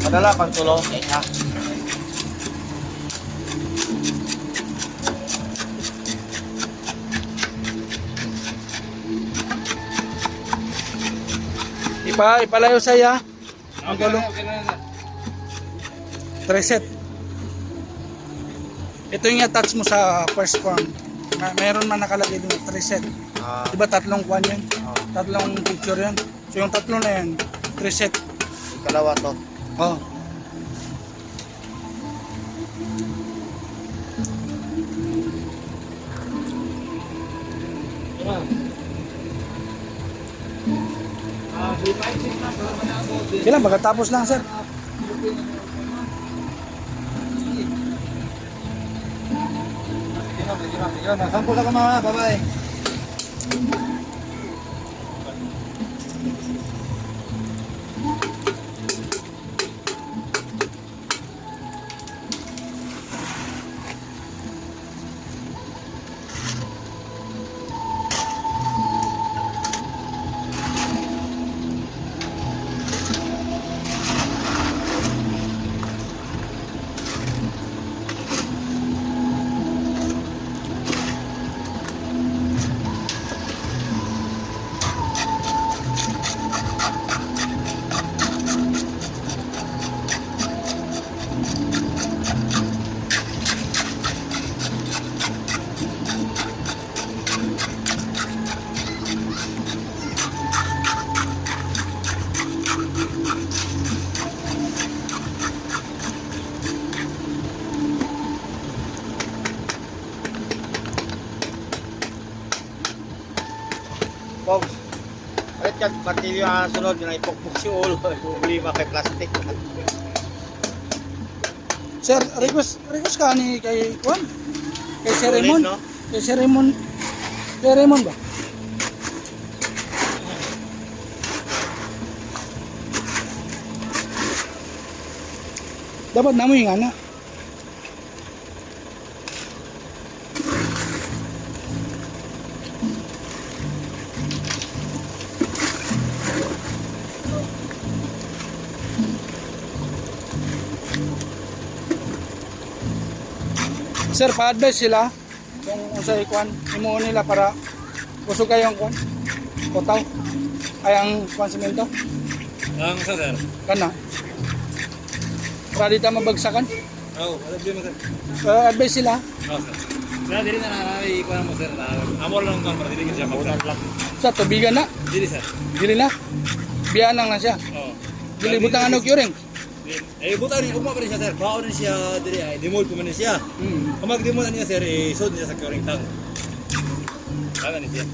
Padala pang tulong sa isa. Ipalayo saya. Ang gulo. Reset. Ito yung attach mo sa first form. Mayroon man nakalagay din reset. Diba tatlong kwan yan? Tatlong picture yan. So yung tatlo na yan, reset. Kalawa to. Oh. Kailan magkatapos lang, sir. Sampul ako mga babae. Pogs. Alit kag martilyo ang sunod na ipukpuk si ulo. Problema kay plastic. Sir, request ka ni kay Juan? Kay Sir Ulit, Raymond? no? Kay Sir Raymond? Kay Raymond ba? Dapat namo yung ana. Sir, pa-advise sila kung usay kwan imuon nila para kusog kayong kwan kotaw ay ang kwan semento Ang sa sir. kana para di ta mabagsakan. Oh, ano din mo sir? Advise sila Oh, sir. Sir, dili na ikuha mo sir. Amor lang kan para dili siya magsak. sa tubigan na Dili sir. dili na biyan lang na siya Oh. dili butang ano curing. Eh buta ni ugma pa rin siya sir. Baon ni siya dili ay dimol pa man ni siya. Kamag dimol niya sir, isod niya sa curing tank. Kana ni siya.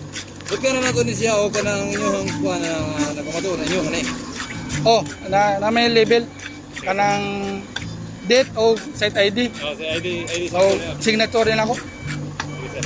But kana nato ni siya o kanang inyong kuha na nagkamato na inyo kanay. Oh, na may label kanang date o site ID Oh, sa ID o signature na ako. Sir.